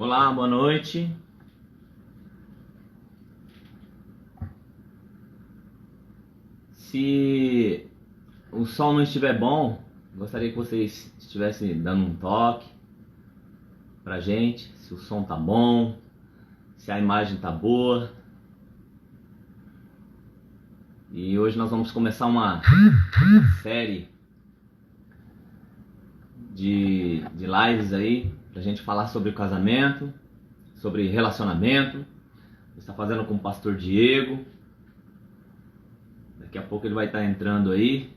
Olá, boa noite. Se o som não estiver bom, gostaria que vocês estivessem dando um toque pra gente, se o som tá bom, se a imagem tá boa. E hoje nós vamos começar uma série de lives aí pra gente falar sobre o casamento, sobre relacionamento. Está fazendo com o pastor Diego. Daqui a pouco ele vai estar entrando aí.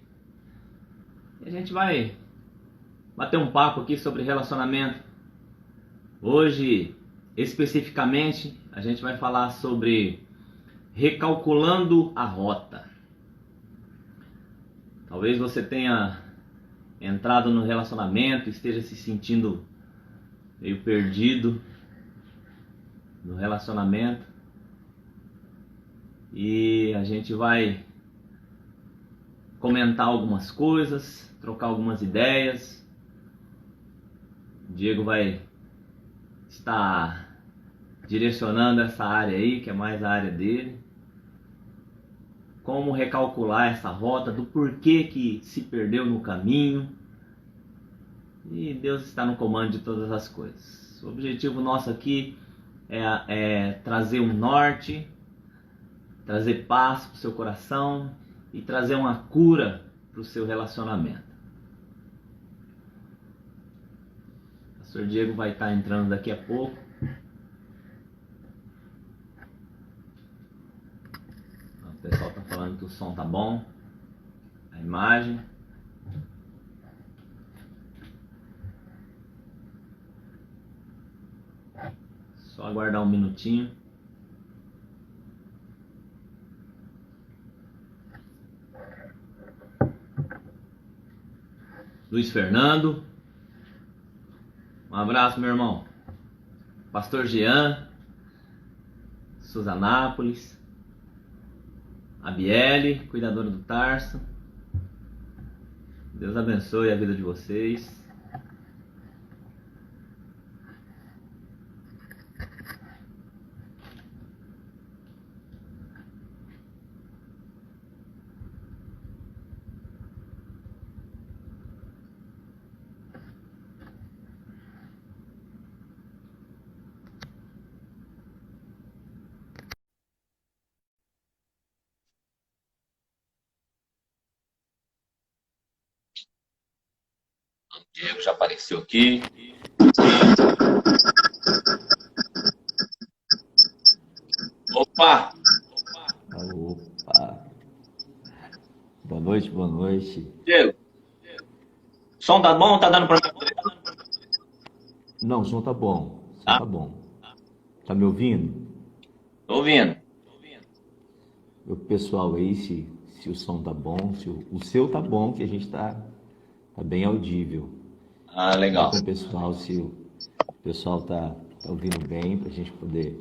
E a gente vai bater um papo aqui sobre relacionamento. Hoje, especificamente, a gente vai falar sobre recalculando a rota. Talvez você tenha entrado no relacionamento, esteja se sentindo meio perdido no relacionamento. E a gente vai comentar algumas coisas, trocar algumas ideias. O Diego vai estar direcionando essa área aí, que é mais a área dele. Como recalcular essa rota, do porquê que se perdeu no caminho. E Deus está no comando de todas as coisas. O objetivo nosso aqui é trazer um norte, trazer paz para o seu coração e trazer uma cura para o seu relacionamento. O pastor Diego vai estar entrando daqui a pouco. O pessoal está falando que o som tá bom, a imagem. Só aguardar um minutinho. Luiz Fernando, um abraço, meu irmão. Pastor Jean, Suzanápolis, Abiele, cuidadora do Tarso. Deus abençoe a vida de vocês. O Diego já apareceu aqui. Opa! Opa! Boa noite, boa noite. Diego, o som tá bom? Tá dando pra mim? Não, o som tá bom. O som tá bom. Tá me ouvindo? Tô ouvindo. O pessoal aí, se o som tá bom, se o seu tá bom, que a gente tá bem audível. Ah, Fala legal. com o pessoal se o pessoal tá ouvindo bem, pra gente poder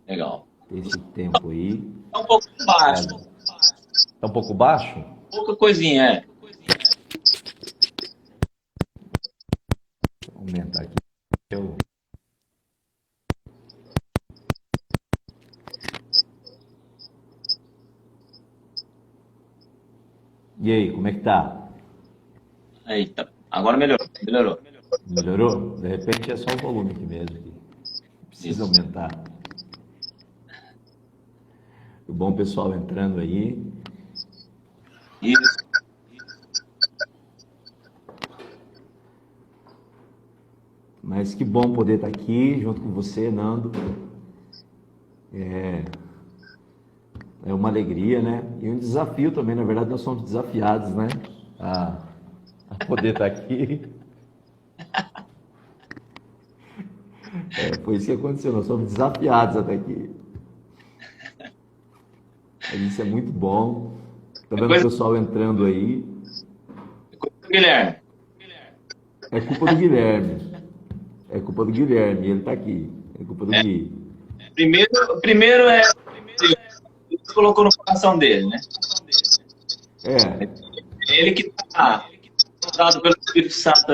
Legal. ter esse tempo aí. Tá um pouco baixo. Tá um pouco baixo? Pouca coisinha, é. Vou aumentar aqui. E aí, como é que tá? Eita, agora melhorou. Melhorou. Melhorou? De repente é só o volume aqui mesmo. Que precisa Isso. aumentar. O bom pessoal entrando aí. Isso. Mas que bom poder estar aqui junto com você, Nando. É uma alegria, né? E um desafio também. Na verdade, nós somos desafiados, né? A poder estar aqui. Foi isso que aconteceu. Nós somos desafiados até aqui. Mas isso é muito bom. Tá vendo o pessoal entrando aí? Guilherme. É culpa do Guilherme. É culpa do Guilherme. Ele tá aqui. É culpa do Gui. Primeiro é Deus colocou no coração dele, né? É. Ele que está dado pelo Espírito Santo.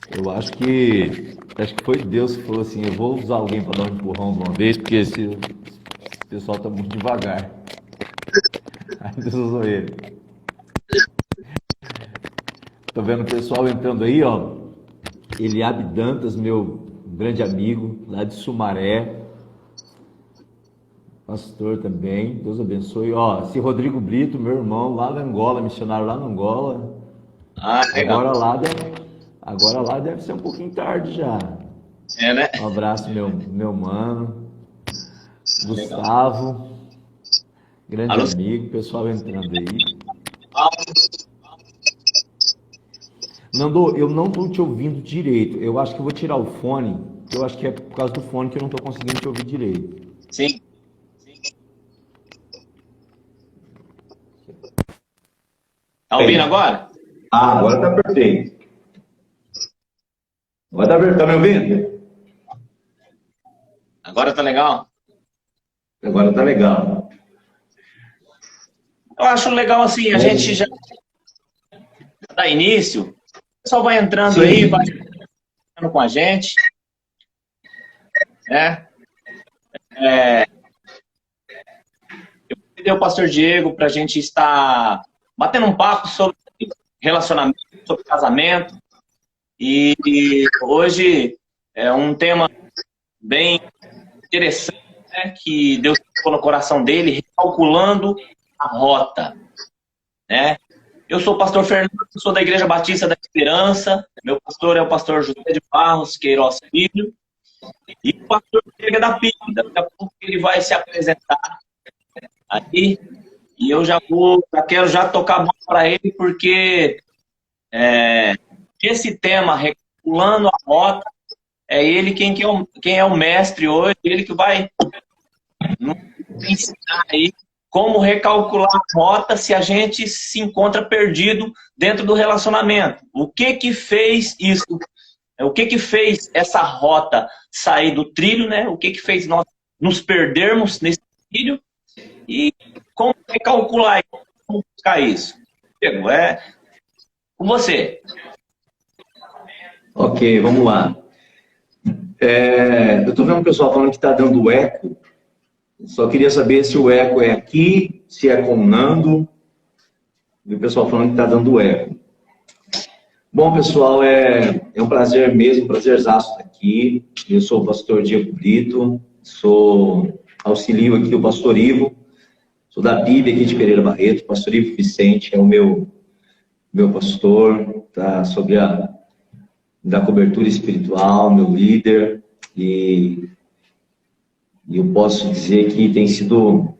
Eu acho que foi Deus que falou assim, eu vou usar alguém para dar um empurrão de uma vez, porque esse pessoal tá muito devagar. Aí Deus usou ele. Tô vendo o pessoal entrando aí, ó. Eliabe Dantas, meu grande amigo, lá de Sumaré. Pastor também, Deus abençoe. Ó, esse Rodrigo Brito, meu irmão, lá na Angola, missionário lá na Angola. Ah, legal. Agora lá deve ser um pouquinho tarde já. É, né? Um abraço, meu mano. Legal. Gustavo, grande Alô? amigo, pessoal entrando aí. Nando, eu não tô te ouvindo direito. Eu acho que eu vou tirar o fone. Eu acho que é por causa do fone que eu não tô conseguindo te ouvir direito. Sim. Tá ouvindo agora? Ah, agora tá perfeito. Agora tá perfeito. Tá me ouvindo? Agora tá legal? Agora tá legal. Eu acho legal assim, a gente já dá início. O pessoal vai entrando aí, vai entrando com a gente, né? Eu pedi ao pastor Diego para a gente estar batendo um papo sobre relacionamento, sobre casamento. E hoje é um tema bem interessante, né, que Deus colocou no coração dele, recalculando a rota, né? Eu sou o pastor Fernando, sou da Igreja Batista da Esperança. Meu pastor é o pastor José de Barros Queiroz Filho. E o pastor Diego é da PIB. Daqui a pouco ele vai se apresentar aí. E eu já quero já tocar a bola para ele, porque esse tema, recalculando a rota, é ele quem é o mestre hoje, ele que vai nos ensinar aí como recalcular a rota se a gente se encontra perdido dentro do relacionamento. O que que fez isso? O que que fez essa rota sair do trilho, né? O que que fez nós nos perdermos nesse trilho? E como recalcular, como buscar isso? Diego, é com você. Ok, vamos lá. Eu tô vendo o pessoal falando que tá dando eco. Só queria saber se o eco é aqui, se é com o Nando. E o pessoal falando que tá dando eco. Bom, pessoal, é um prazer mesmo, um prazerzaço estar aqui. Eu sou o pastor Diego Brito, auxilio aqui o pastor Ivo, sou da PIB aqui de Pereira Barreto, o pastor Ivo Vicente é o meu pastor, tá sob da cobertura espiritual, meu líder, e eu posso dizer que tem sido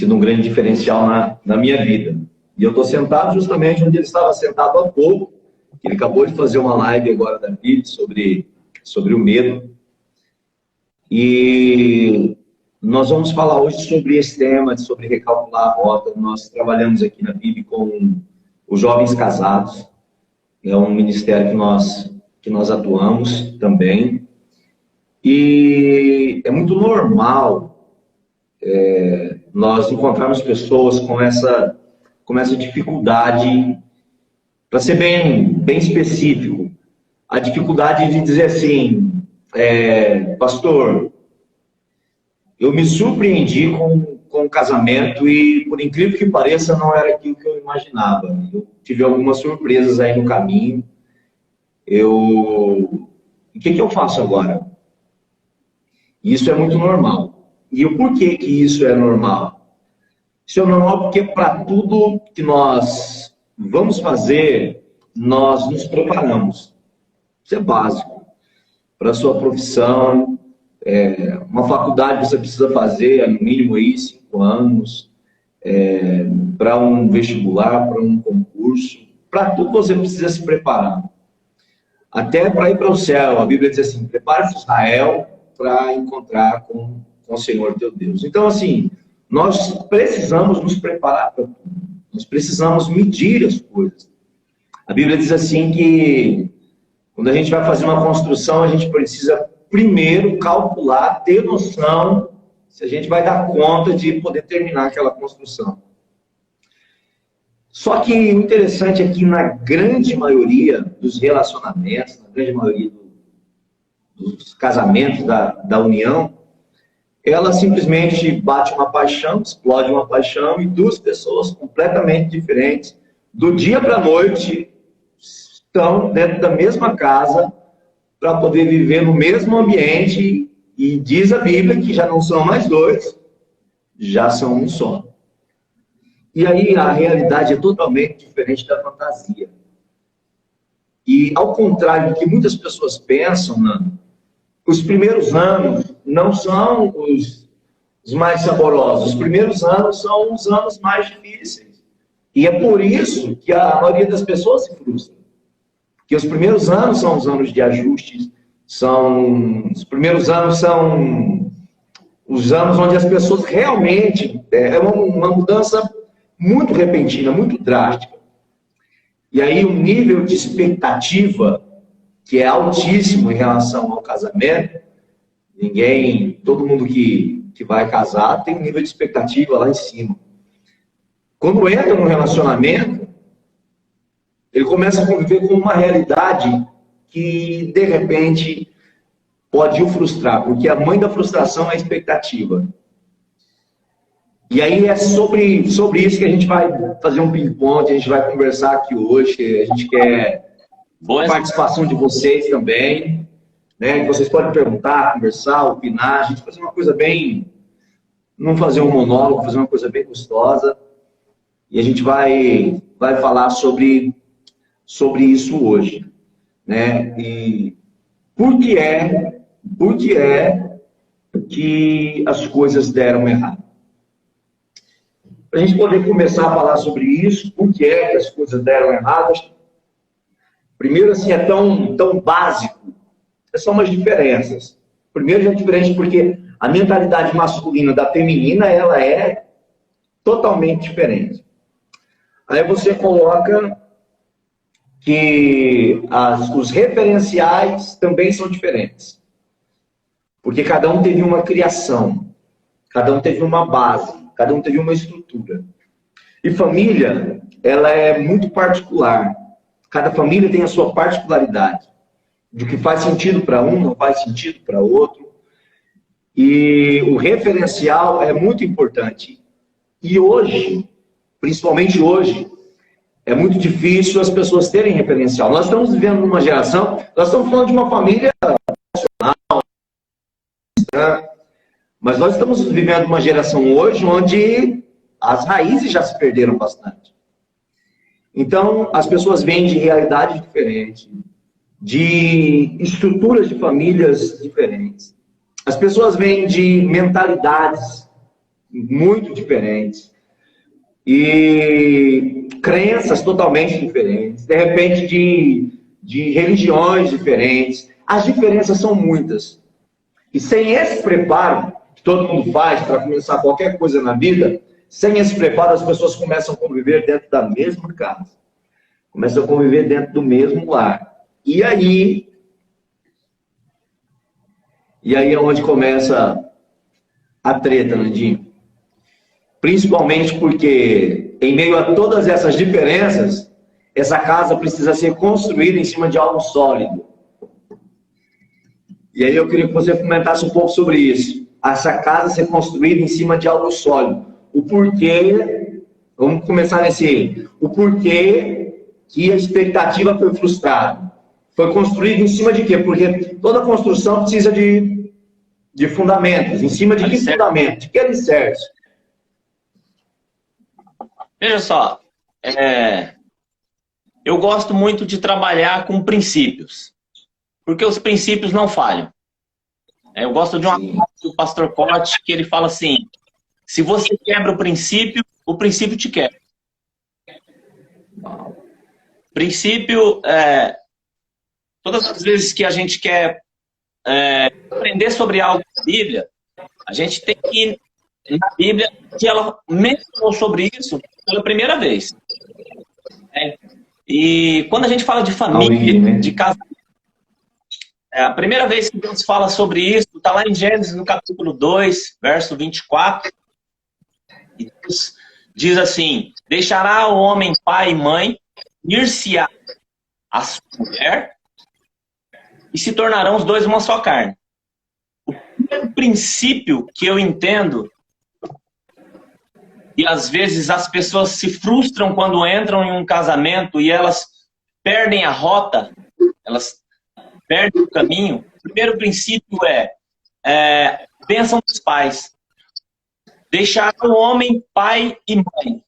um grande diferencial na minha vida. E eu estou sentado justamente onde ele estava sentado há pouco, que ele acabou de fazer uma live agora da PIB sobre o medo. E nós vamos falar hoje sobre esse tema, sobre recalcular a rota. Nós trabalhamos aqui na PIB com os jovens casados. É um ministério que nós atuamos também. E é muito normal nós encontrarmos pessoas com essa dificuldade, para ser bem específico, a dificuldade de dizer assim, pastor, eu me surpreendi com o casamento e, por incrível que pareça, não era aquilo que eu imaginava. Eu tive algumas surpresas aí no caminho. O que eu faço agora? Isso é muito normal. E o porquê que isso é normal? Isso é normal porque para tudo que nós vamos fazer, nós nos preparamos. Isso é básico. Para a sua profissão, uma faculdade você precisa fazer, no mínimo aí, 5 anos, para um vestibular, para um concurso. Para tudo você precisa se preparar. Até para ir para o céu, a Bíblia diz assim, prepare-se Israel para encontrar com o Senhor teu Deus. Então, assim, nós precisamos nos preparar para tudo. Nós precisamos medir as coisas. A Bíblia diz assim que quando a gente vai fazer uma construção, a gente precisa primeiro calcular, ter noção se a gente vai dar conta de poder terminar aquela construção. Só que o interessante é que na grande maioria dos relacionamentos, na grande maioria dos casamentos da união, ela simplesmente bate uma paixão, explode uma paixão, e duas pessoas completamente diferentes, do dia para a noite, estão dentro da mesma casa para poder viver no mesmo ambiente, e diz a Bíblia que já não são mais dois, já são um só. E aí a realidade é totalmente diferente da fantasia. E ao contrário do que muitas pessoas pensam, Nando, os primeiros anos não são os mais saborosos. Os primeiros anos são os anos mais difíceis. E é por isso que a maioria das pessoas se frustra. Porque os primeiros anos são os anos de ajustes, os primeiros anos são os anos onde as pessoas realmente... É uma mudança muito repentina, muito drástica. E aí o nível de expectativa, que é altíssimo em relação ao casamento, todo mundo que vai casar tem um nível de expectativa lá em cima. Quando entra num relacionamento, ele começa a conviver com uma realidade que, de repente, pode o frustrar, porque a mãe da frustração é a expectativa. E aí é sobre isso que a gente vai fazer um ping-pong, a gente vai conversar aqui hoje, a gente quer a participação de vocês também, né? Vocês podem perguntar, conversar, opinar, a gente fazer uma coisa bem... Não fazer um monólogo, fazer uma coisa bem gostosa. E a gente vai falar sobre isso hoje, né? E por que é que as coisas deram errado? Para a gente poder começar a falar sobre isso, por que é que as coisas deram errado? Primeiro, assim, é tão básico. São umas diferenças. Primeiro, já é diferente porque a mentalidade masculina da feminina, ela é totalmente diferente. Aí você coloca que os referenciais também são diferentes. Porque cada um teve uma criação, cada um teve uma base, cada um teve uma estrutura. E família, ela é muito particular. Cada família tem a sua particularidade. Do que faz sentido para um, não faz sentido para outro. E o referencial é muito importante. E hoje, principalmente hoje, é muito difícil as pessoas terem referencial. Nós estamos vivendo numa geração, nós estamos falando de uma família nacional, né? Mas nós estamos vivendo uma geração hoje onde as raízes já se perderam bastante. Então, as pessoas vêm de realidades diferentes, de estruturas de famílias diferentes. As pessoas vêm de mentalidades muito diferentes e crenças totalmente diferentes, de repente de religiões diferentes. As diferenças são muitas. E sem esse preparo que todo mundo faz para começar qualquer coisa na vida, sem esse preparo as pessoas começam a conviver dentro da mesma casa, começam a conviver dentro do mesmo lar. E aí é onde começa a treta, Nandinho. Principalmente porque, em meio a todas essas diferenças, essa casa precisa ser construída em cima de algo sólido. E aí eu queria que você comentasse um pouco sobre isso. Essa casa ser construída em cima de algo sólido. O porquê, vamos começar o porquê que a expectativa foi frustrada. Foi construído em cima de quê? Porque toda construção precisa de fundamentos. Em cima de que fundamento? De que alicerce? Veja só, eu gosto muito de trabalhar com princípios, porque os princípios não falham. Eu gosto de uma frase do pastor Cote, que ele fala assim: se você quebra o princípio te quebra. Princípio, todas as vezes que a gente quer aprender sobre algo na Bíblia, a gente tem que ir na Bíblia que ela mencionou sobre isso pela primeira vez. E quando a gente fala de família, de casamento, a primeira vez que Deus fala sobre isso está lá em Gênesis, no capítulo 2, verso 24. E Deus diz assim: deixará o homem pai e mãe, ir-se-á a sua mulher, e se tornarão os dois uma só carne. O primeiro princípio que eu entendo, e às vezes as pessoas se frustram quando entram em um casamento e elas perdem a rota, elas perdem o caminho. O primeiro princípio é bênção dos pais. Deixar o homem pai e mãe.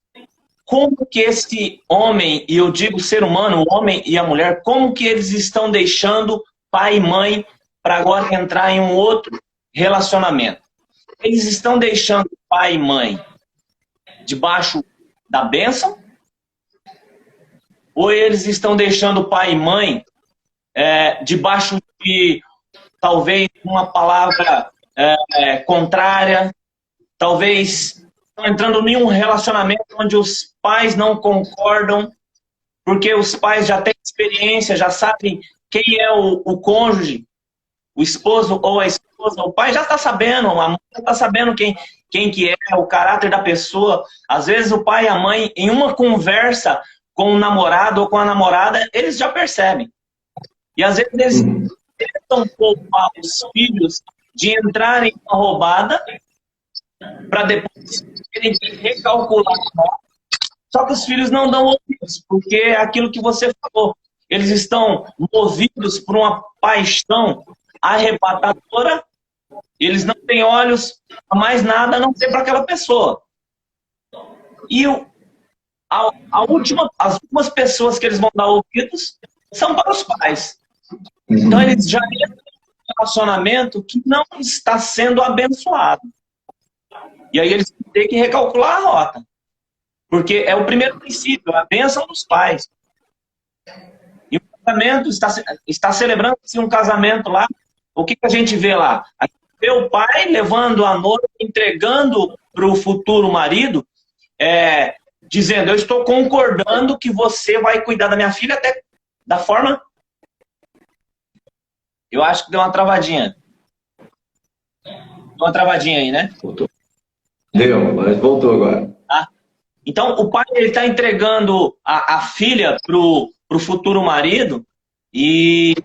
Como que esse homem, e eu digo ser humano, o homem e a mulher, como que eles estão deixando pai e mãe para agora entrar em um outro relacionamento? Eles estão deixando pai e mãe debaixo da bênção? Ou eles estão deixando pai e mãe debaixo de talvez uma palavra contrária? Talvez estão entrando em um relacionamento onde os pais não concordam, porque os pais já têm experiência, já sabem quem é o cônjuge, o esposo ou a esposa. O pai já está sabendo, a mãe já está sabendo quem que é, o caráter da pessoa. Às vezes o pai e a mãe, em uma conversa com o namorado ou com a namorada, eles já percebem. E às vezes eles tentam poupar os filhos de entrarem em uma roubada para depois terem que recalcular. Só que os filhos não dão ouvidos, porque é aquilo que você falou. Eles estão movidos por uma paixão arrebatadora, eles não têm olhos para mais nada a não ser para aquela pessoa. E as últimas pessoas que eles vão dar ouvidos são para os pais. Então eles já entram em um relacionamento que não está sendo abençoado. E aí eles têm que recalcular a rota. Porque é o primeiro princípio, a bênção dos pais. E o casamento está celebrando-se um casamento lá. O que a gente vê lá? A gente vê o pai levando a noiva, entregando para o futuro marido, dizendo: eu estou concordando que você vai cuidar da minha filha até da forma... Eu acho que deu uma travadinha. Deu uma travadinha aí, né? Voltou. Deu, mas voltou agora. Então, o pai está entregando a filha para o futuro marido e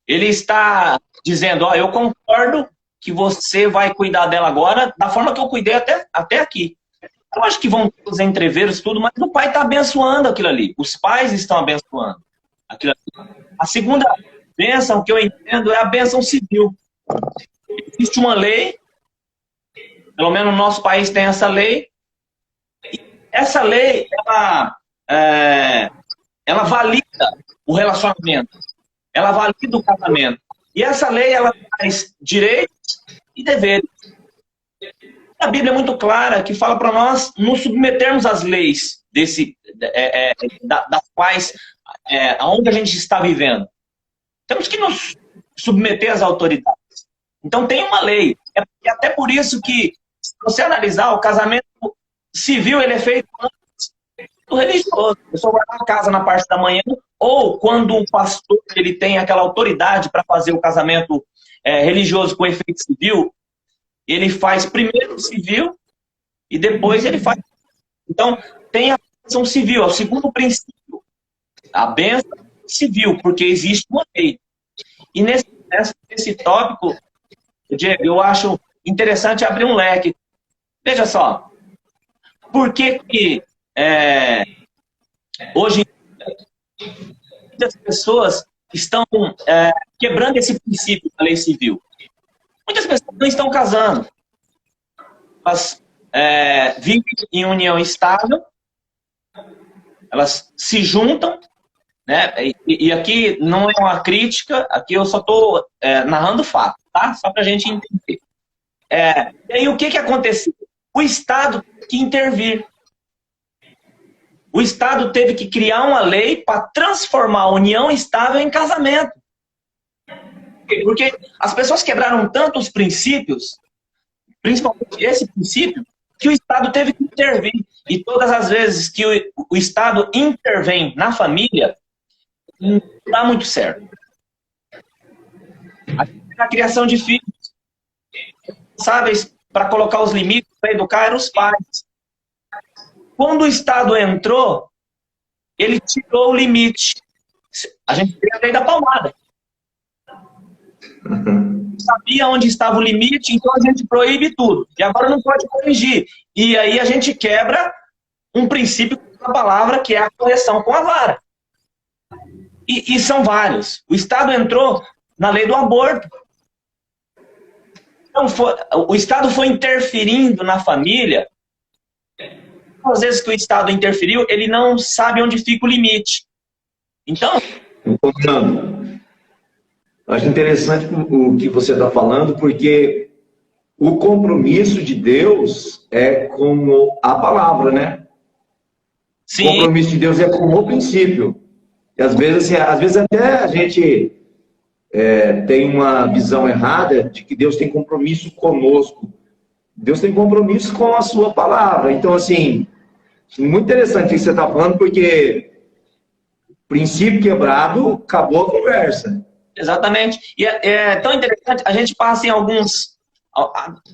ele está dizendo: eu concordo que você vai cuidar dela agora da forma que eu cuidei até aqui. Eu acho que vão ter os entreveros, tudo, mas o pai está abençoando aquilo ali. Os pais estão abençoando aquilo ali. A segunda bênção que eu entendo é a bênção civil. Existe uma lei, pelo menos no nosso país tem essa lei. Essa lei, ela valida o relacionamento. Ela valida o casamento. E essa lei, ela traz direitos e deveres. A Bíblia é muito clara, que fala para nós nos submetermos às leis das quais, aonde a gente está vivendo. Temos que nos submeter às autoridades. Então tem uma lei. É até por isso que, se você analisar, o casamento civil, ele é feito antes do religioso. A pessoa vai na casa na parte da manhã, ou quando o pastor ele tem aquela autoridade para fazer o casamento religioso com efeito civil, ele faz primeiro o civil e depois ele faz. Então, tem a bênção civil, é o segundo princípio. A bênção civil, porque existe uma lei. E nesse tópico, Diego, eu acho interessante abrir um leque. Veja só. Por que hoje muitas pessoas estão quebrando esse princípio da lei civil? Muitas pessoas não estão casando. Elas vivem em união estável, elas se juntam, né? E aqui não é uma crítica, aqui eu só estou narrando fato, tá? Só para a gente entender. E aí o que aconteceu? O Estado teve que intervir. O Estado teve que criar uma lei para transformar a união estável em casamento. Porque as pessoas quebraram tanto os princípios, principalmente esse princípio, que o Estado teve que intervir. E todas as vezes que o Estado intervém na família, não dá muito certo. A criação de filhos, responsáveis para colocar os limites, para educar, eram os pais. Quando o Estado entrou, ele tirou o limite. A gente tem a lei da palmada. Sabia onde estava o limite, então a gente proíbe tudo. E agora não pode corrigir. E aí a gente quebra um princípio da palavra, que é a correção com a vara. E são vários. O Estado entrou na lei do aborto. Então, o Estado foi interferindo na família. Às vezes que o Estado interferiu, ele não sabe onde fica o limite. Então... Acho interessante o que você está falando, porque o compromisso de Deus é com a palavra, né? Sim. O compromisso de Deus é com o princípio. E às vezes até a gente tem uma visão errada de que Deus tem compromisso conosco. Deus tem compromisso com a sua palavra. Então, assim, muito interessante o que você está falando, porque princípio quebrado, acabou a conversa. Exatamente. E é tão interessante, a gente passa em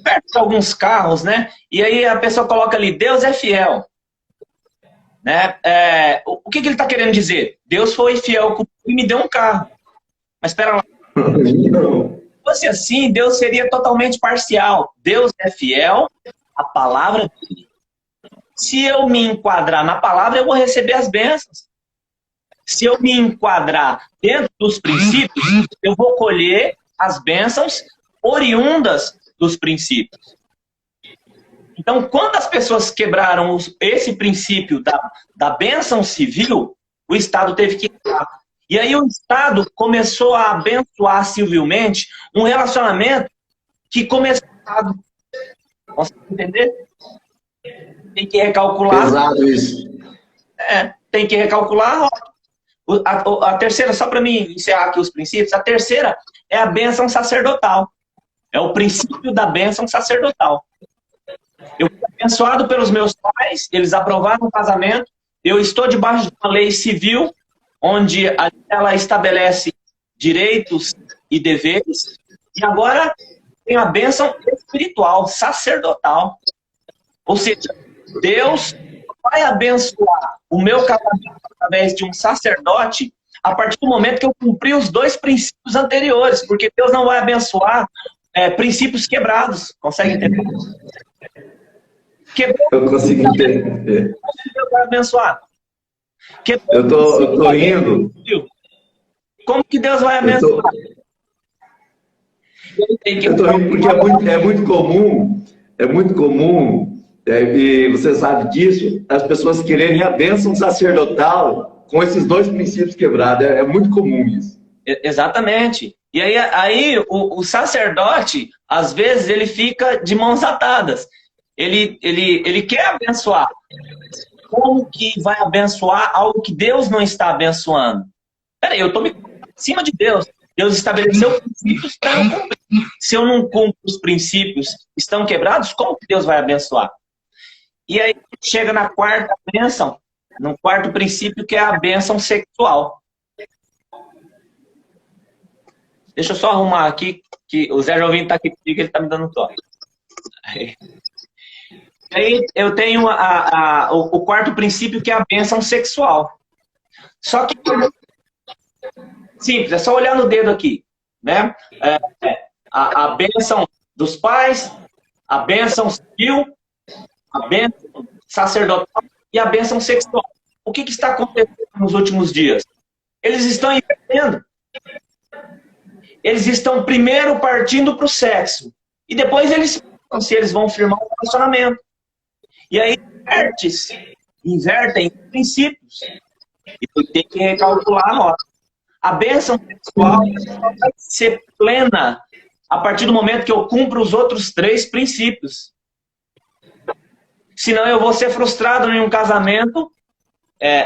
perto de alguns carros, né? E aí a pessoa coloca ali, Deus é fiel. Né? O que ele está querendo dizer? Deus foi fiel e me deu um carro. Mas espera lá. Não. Se fosse assim, Deus seria totalmente parcial. Deus é fiel à palavra dele. Se eu me enquadrar na palavra, eu vou receber as bênçãos. Se eu me enquadrar dentro dos princípios, eu vou colher as bênçãos oriundas dos princípios. Então, quando as pessoas quebraram esse princípio da bênção civil, o Estado teve que quebrar. E aí o Estado começou a abençoar civilmente um relacionamento que começou errado. Consegue entender? Tem que recalcular. Pesado isso. Tem que recalcular a rota. A terceira, só para mim encerrar aqui os princípios, a terceira é a bênção sacerdotal. É o princípio da bênção sacerdotal. Eu fui abençoado pelos meus pais, eles aprovaram o casamento, eu estou debaixo de uma lei civil, onde ela estabelece direitos e deveres, e agora tem a bênção espiritual, sacerdotal. Ou seja, Deus vai abençoar o meu casamento através de um sacerdote a partir do momento que eu cumprir os dois princípios anteriores, porque Deus não vai abençoar princípios quebrados. Consegue entender? Eu consigo entender. Como Deus vai abençoar? Eu tô rindo. Como que Deus vai abençoar? Eu tô rindo porque é muito comum, e você sabe disso, as pessoas quererem a bênção sacerdotal com esses dois princípios quebrados. É muito comum isso. Exatamente. E aí o sacerdote, às vezes, ele fica de mãos atadas. Ele quer abençoar. Como que vai abençoar algo que Deus não está abençoando? Peraí, eu estou me acima de Deus. Deus estabeleceu princípios para eu cumprir. Se eu não cumpro os princípios, estão quebrados, como que Deus vai abençoar? E aí chega na quarta bênção, no quarto princípio, que é a bênção sexual. Deixa eu só arrumar aqui, que o Zé Jovim está aqui comigo, ele está me dando um toque. Aí eu tenho o quarto princípio, que é a bênção sexual. Só que, simples, é só olhar no dedo aqui, né? A bênção dos pais, a bênção civil, a bênção sacerdotal e a bênção sexual. O que está acontecendo nos últimos dias? Eles estão invertendo. Eles estão primeiro partindo para o sexo. E depois se eles vão firmar um relacionamento. E aí invertem princípios. E tem que recalcular a nota. A bênção sexual vai ser plena a partir do momento que eu cumpro os outros três princípios. Senão eu vou ser frustrado em um casamento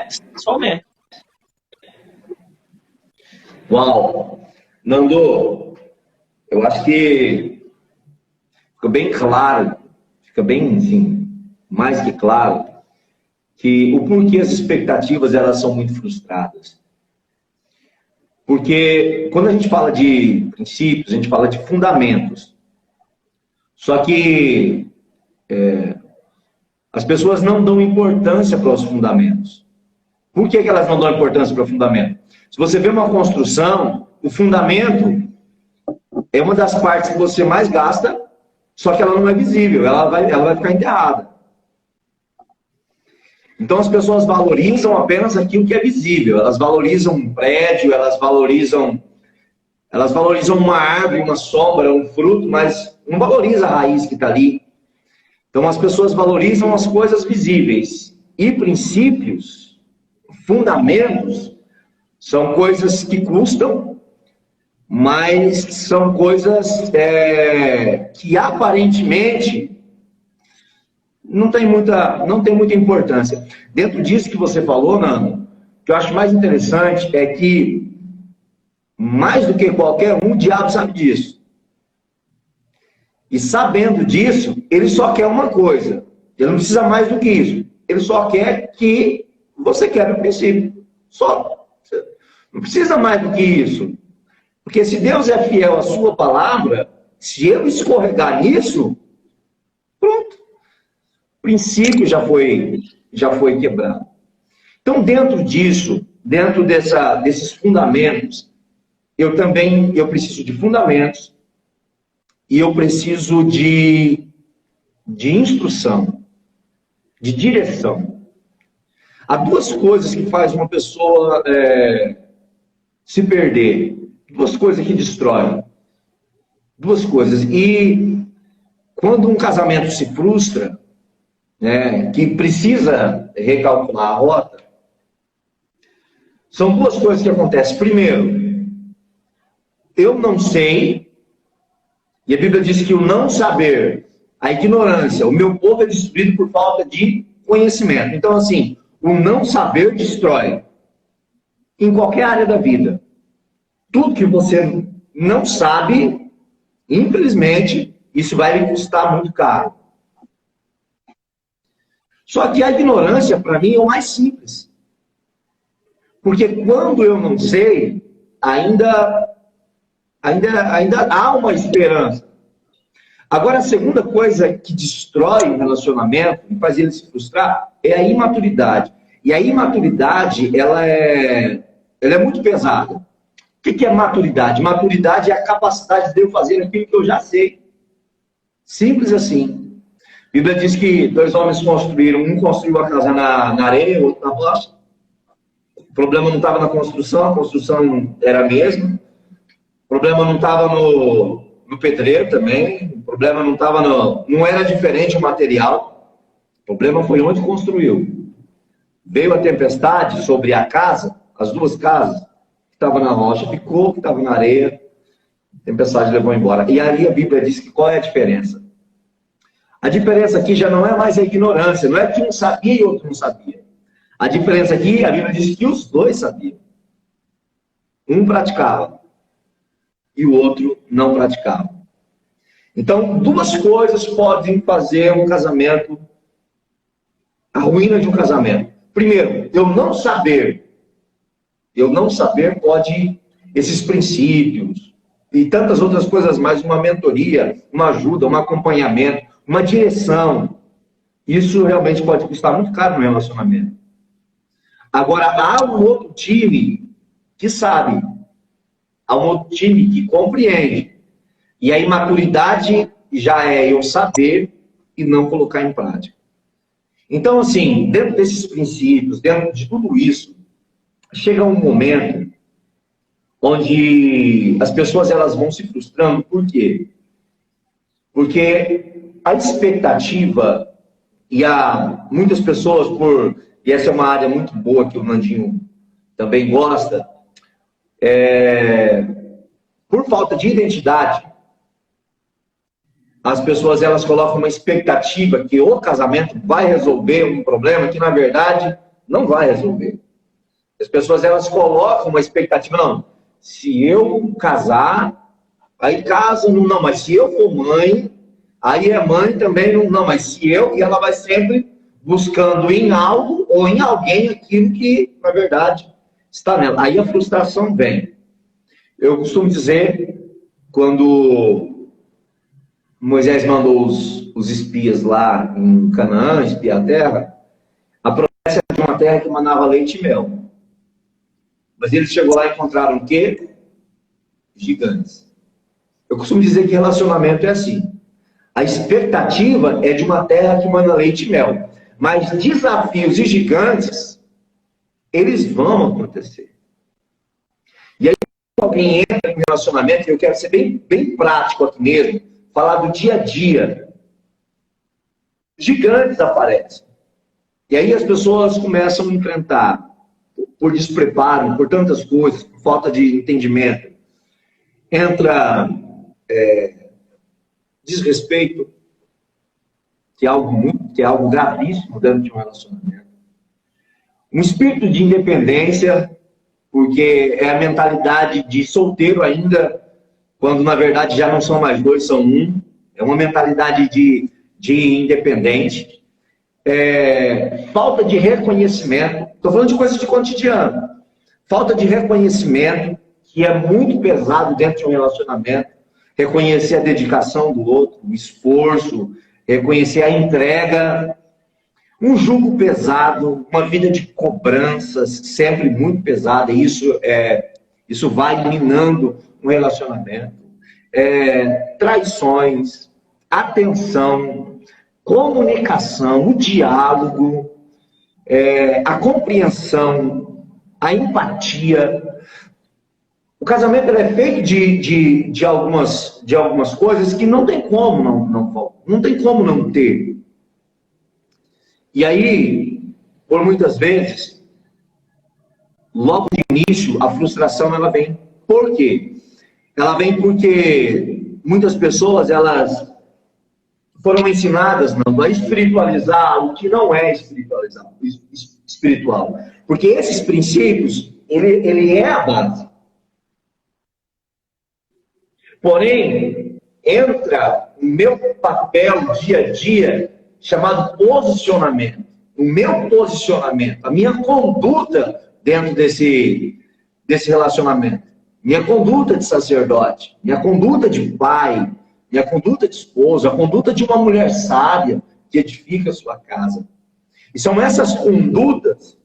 sexualmente. Uau! Nando, eu acho que fica bem claro, fica bem, assim, mais que claro, que o porquê as expectativas elas são muito frustradas. Porque quando a gente fala de princípios, a gente fala de fundamentos. Só que As pessoas não dão importância para os fundamentos. Por que elas não dão importância para o fundamento? Se você vê uma construção, o fundamento é uma das partes que você mais gasta, só que ela não é visível, ela vai ficar enterrada. Então as pessoas valorizam apenas aquilo que é visível. Elas valorizam um prédio, elas valorizam uma árvore, uma sombra, um fruto, mas não valoriza a raiz que está ali. Então as pessoas valorizam as coisas visíveis. E princípios, fundamentos, são coisas que custam, mas são coisas que aparentemente não tem muita importância. Dentro disso que você falou, Nando, o que eu acho mais interessante é que, mais do que qualquer um, o diabo sabe disso. E sabendo disso, ele só quer uma coisa. Ele não precisa mais do que isso. Ele só quer que você quebre o princípio. Só. Não precisa mais do que isso. Porque se Deus é fiel à sua palavra, se eu escorregar nisso, pronto. O princípio já foi quebrado. Então, dentro disso, dentro desses fundamentos, eu preciso de fundamentos e eu preciso de instrução, de direção. Há duas coisas que fazem uma pessoa se perder. Duas coisas que destroem. Duas coisas. E quando um casamento se frustra, que precisa recalcular a rota, são duas coisas que acontecem. Primeiro, eu não sei, e a Bíblia diz que o não saber, a ignorância, o meu povo é destruído por falta de conhecimento. Então, assim, o não saber destrói. Em qualquer área da vida. Tudo que você não sabe, infelizmente, isso vai lhe custar muito caro. Só que a ignorância, para mim, é o mais simples. Porque quando eu não sei, ainda há uma esperança. Agora, a segunda coisa que destrói o relacionamento e faz ele se frustrar é a imaturidade. E a imaturidade, ela é muito pesada. O que é maturidade? Maturidade é a capacidade de eu fazer aquilo que eu já sei. Simples assim. A Bíblia diz que dois homens construíram, um construiu a casa na areia, o outro na rocha. O problema não estava na construção, a construção era a mesma. O problema não estava no pedreiro também. O problema não era diferente o material. O problema foi onde construiu. Veio a tempestade sobre a casa, as duas casas, que estava na rocha, ficou, que estava na areia, a tempestade levou embora. E aí a Bíblia diz que qual é a diferença? A diferença aqui já não é mais a ignorância, não é que um sabia e outro não sabia. A diferença aqui, a Bíblia diz que os dois sabiam. Um praticava e o outro não praticava. Então, duas coisas podem fazer um casamento, a ruína de um casamento. Primeiro, eu não saber pode, esses princípios e tantas outras coisas mais, uma mentoria, uma ajuda, um acompanhamento, uma direção, isso realmente pode custar muito caro no relacionamento. Agora, há um outro time que sabe, há um outro time que compreende, e a imaturidade já é eu saber e não colocar em prática. Então, assim, dentro desses princípios, dentro de tudo isso, chega um momento onde as pessoas elas vão se frustrando. Por quê? Porque a expectativa, e há muitas pessoas, e essa é uma área muito boa que o Nandinho também gosta, por falta de identidade, as pessoas elas colocam uma expectativa que o casamento vai resolver um problema que, na verdade, não vai resolver. As pessoas elas colocam uma expectativa, não, se eu casar, aí casa, não, mas se eu for mãe, aí é mãe também, não, mas se eu, e ela vai sempre buscando em algo ou em alguém aquilo que, na verdade, está nela. Aí a frustração vem. Eu costumo dizer, quando Moisés mandou os os espias lá em Canaã, espiar a terra, a promessa era de uma terra que manava leite e mel. Mas eles chegou lá e encontraram o quê? Gigantes. Eu costumo dizer que relacionamento é assim. A expectativa é de uma terra que mana leite e mel. Mas desafios e gigantes, eles vão acontecer. E aí, quando alguém entra em relacionamento, eu quero ser bem prático aqui mesmo, falar do dia a dia. Gigantes aparecem. E aí as pessoas começam a enfrentar, por despreparo, por tantas coisas, por falta de entendimento. Entra desrespeito, que é algo gravíssimo dentro de um relacionamento. Um espírito de independência, porque é a mentalidade de solteiro ainda, quando na verdade já não são mais dois, são um. É uma mentalidade de independente. Falta de reconhecimento. Estou falando de coisas de cotidiano. Falta de reconhecimento, que é muito pesado dentro de um relacionamento. Reconhecer a dedicação do outro, o esforço, reconhecer a entrega. Um jugo pesado, uma vida de cobranças sempre muito pesada. E isso vai minando um relacionamento. Traições, atenção, comunicação, o diálogo, a compreensão, a empatia. O casamento é feito de algumas coisas que não tem como não tem como não ter. E aí, por muitas vezes, logo de início, a frustração ela vem. Por quê? Ela vem porque muitas pessoas elas foram ensinadas a espiritualizar o que não é espiritual. Porque esses princípios, ele é a base. Porém, entra o meu papel dia a dia, chamado posicionamento. O meu posicionamento, a minha conduta dentro desse relacionamento. Minha conduta de sacerdote, minha conduta de pai, minha conduta de esposa, a conduta de uma mulher sábia que edifica a sua casa. E são essas condutas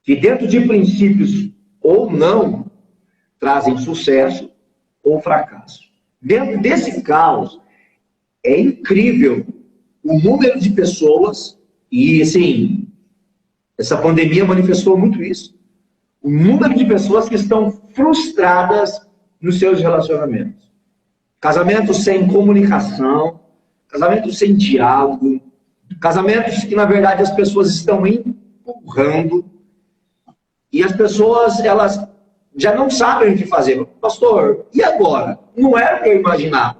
que, dentro de princípios ou não, trazem sucesso ou fracasso. Dentro desse caos, é incrível o número de pessoas, e assim, essa pandemia manifestou muito isso, o número de pessoas que estão frustradas nos seus relacionamentos. Casamentos sem comunicação, casamentos sem diálogo, casamentos que, na verdade, as pessoas estão empurrando, e as pessoas, elas já não sabem o que fazer. Pastor, e agora? Não era o que eu imaginava.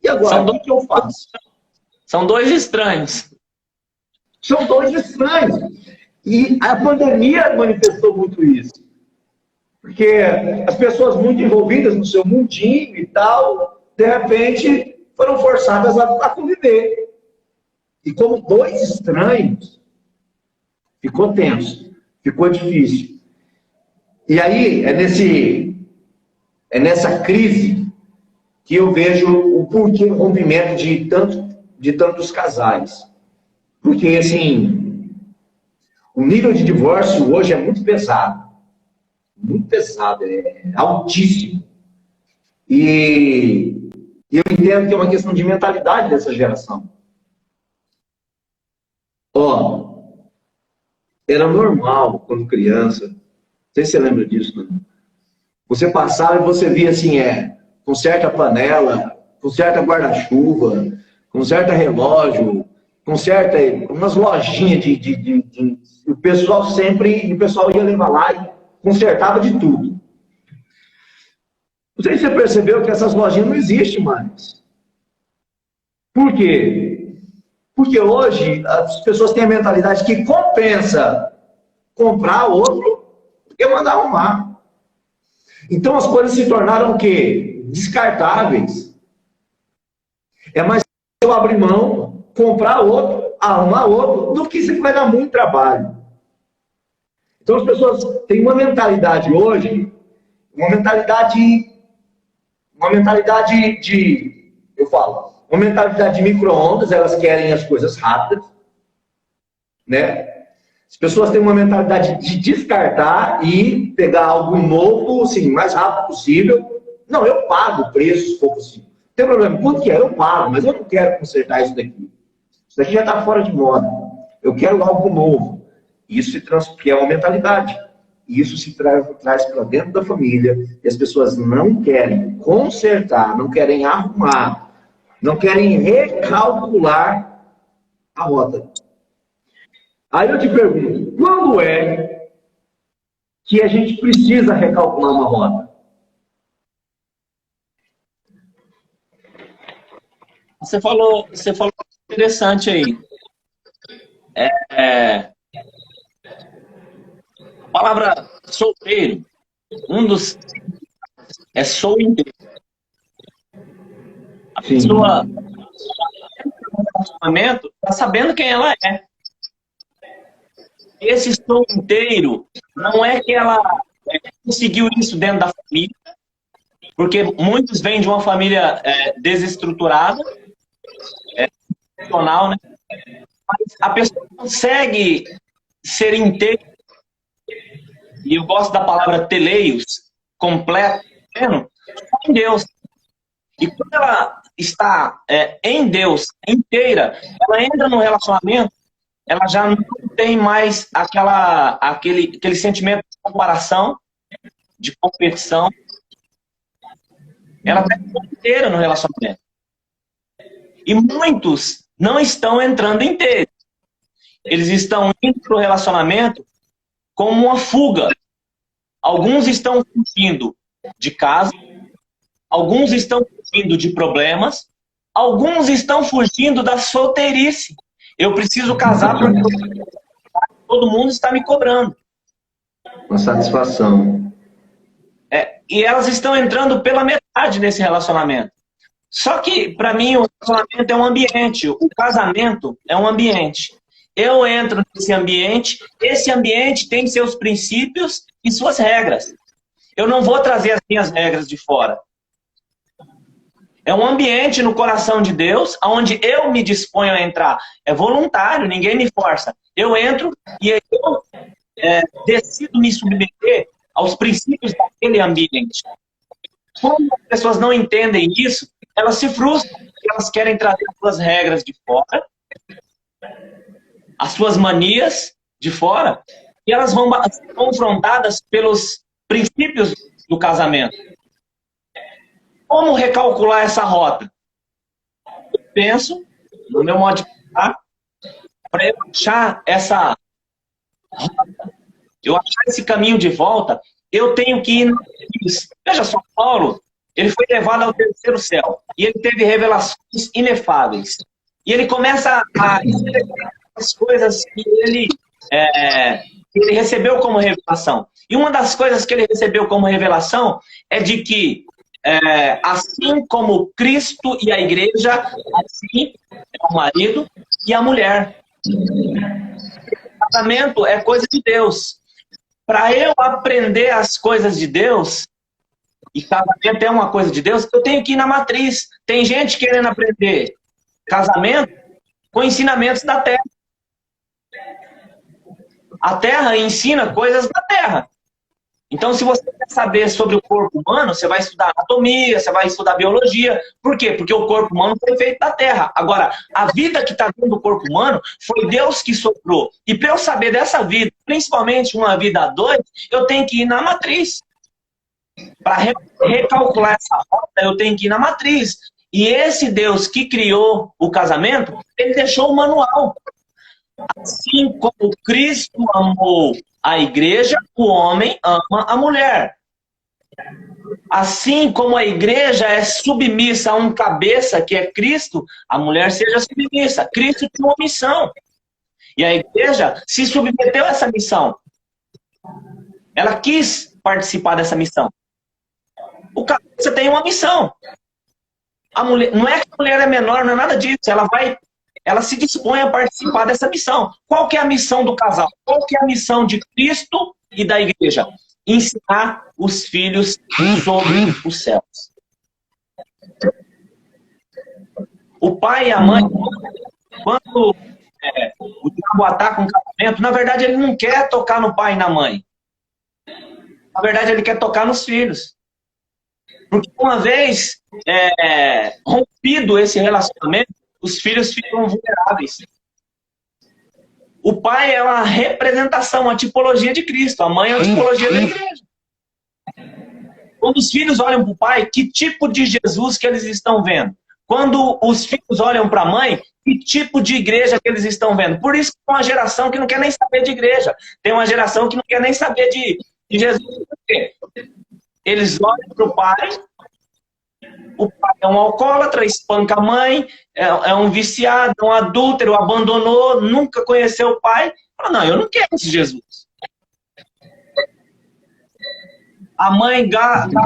E agora, o que eu faço? São dois estranhos. São dois estranhos. E a pandemia manifestou muito isso. Porque as pessoas muito envolvidas no seu mundinho e tal, de repente, foram forçadas a conviver. E como dois estranhos, ficou tenso, ficou difícil. E aí, é nessa crise que eu vejo o porquê do rompimento de tantos casais. Porque, assim, o nível de divórcio hoje é muito pesado. Muito pesado, é altíssimo. E eu entendo que é uma questão de mentalidade dessa geração. Era normal, quando criança, não sei se você lembra disso, né? Você passava e você via assim, conserta a panela, conserta guarda-chuva, conserta relógio, conserta umas lojinhas o pessoal ia levar lá e consertava de tudo. Não sei se você percebeu que essas lojinhas não existem mais. Por quê? Porque hoje as pessoas têm a mentalidade que compensa comprar outro e mandar arrumar. Então as coisas se tornaram o quê? Descartáveis. É mais eu abrir mão, comprar outro, arrumar outro, do que isso vai dar muito trabalho. Então as pessoas têm uma mentalidade hoje, uma mentalidade Uma mentalidade de micro-ondas, elas querem as coisas rápidas, né? As pessoas têm uma mentalidade de descartar e pegar algo novo, assim, o mais rápido possível. Não, eu pago o preço, se for possível. Não tem problema. Quanto que é? Eu pago, mas eu não quero consertar isso daqui. Isso daqui já está fora de moda. Eu quero algo novo. Isso se que é uma mentalidade. Isso se traz para dentro da família. E as pessoas não querem consertar, não querem arrumar, não querem recalcular a rota. Aí eu te pergunto, quando é que a gente precisa recalcular uma rota? Você falou interessante aí. A palavra solteiro, um dos é sou inteiro. A pessoa no relacionamento está sabendo quem ela é. Esse sou inteiro não é que ela conseguiu isso dentro da família, porque muitos vêm de uma família desestruturada, funcional, né? Mas a pessoa consegue ser inteira, e eu gosto da palavra teleios, completo, só em Deus. E quando ela está em Deus, inteira, ela entra no relacionamento, ela já não tem mais aquele sentimento de comparação, de competição. Ela está inteira no relacionamento. E muitos não estão entrando inteiros. Eles estão indo para o relacionamento como uma fuga. Alguns estão fugindo de casa, alguns estão fugindo de problemas, alguns estão fugindo da solteirice. Eu preciso casar porque todo mundo está me cobrando. Uma satisfação. E elas estão entrando pela metade nesse relacionamento. Só que, para mim, o relacionamento é um ambiente. O casamento é um ambiente. Eu entro nesse ambiente, esse ambiente tem seus princípios e suas regras. Eu não vou trazer as minhas regras de fora. É um ambiente no coração de Deus, onde eu me disponho a entrar. É voluntário, ninguém me força. Eu entro e eu decido me submeter aos princípios daquele ambiente. Quando as pessoas não entendem isso, elas se frustram, porque elas querem trazer as suas regras de fora, as suas manias de fora, e elas vão ser confrontadas pelos princípios do casamento. Como recalcular essa rota? Eu penso, no meu modo de pensar, para eu achar essa rota, eu achar esse caminho de volta, eu tenho que ir na cruz. Veja só, Paulo, ele foi levado ao terceiro céu, e ele teve revelações inefáveis. E ele começa a escrever as coisas que ele recebeu como revelação. E uma das coisas que ele recebeu como revelação é de que assim como Cristo e a igreja, assim é o marido e a mulher. O casamento é coisa de Deus. Para eu aprender as coisas de Deus, e casamento é uma coisa de Deus, eu tenho que ir na matriz. Tem gente querendo aprender casamento com ensinamentos da terra. A terra ensina coisas da terra. Então, se você quer saber sobre o corpo humano, você vai estudar anatomia, você vai estudar biologia. Por quê? Porque o corpo humano foi feito da terra. Agora, a vida que está dentro do corpo humano foi Deus que soprou. E para eu saber dessa vida, principalmente uma vida a dois, eu tenho que ir na matriz. Para recalcular essa rota, eu tenho que ir na matriz. E esse Deus que criou o casamento, ele deixou o manual. Assim como Cristo amou a igreja, o homem ama a mulher. Assim como a igreja é submissa a um cabeça, que é Cristo, a mulher seja submissa. Cristo tem uma missão. E a igreja se submeteu a essa missão. Ela quis participar dessa missão. O cabeça tem uma missão. A mulher, não é que a mulher é menor, não é nada disso. Ela se dispõe a participar dessa missão. Qual que é a missão do casal? Qual que é a missão de Cristo e da igreja? Ensinar os filhos sobre os céus. O pai e a mãe, quando o diabo ataca um casamento, na verdade ele não quer tocar no pai e na mãe. Na verdade ele quer tocar nos filhos. Porque uma vez rompido esse relacionamento, os filhos ficam vulneráveis. O pai é uma representação, uma tipologia de Cristo. A mãe é uma tipologia da igreja. Quando os filhos olham para o pai, que tipo de Jesus que eles estão vendo? Quando os filhos olham para a mãe, que tipo de igreja que eles estão vendo? Por isso que tem uma geração que não quer nem saber de igreja. Tem uma geração que não quer nem saber de Jesus. Por quê? Eles olham para o pai é um alcoólatra, espanca a mãe, é um viciado, é um adúltero, abandonou, nunca conheceu o pai. Fala, não, eu não quero esse Jesus. A mãe gasta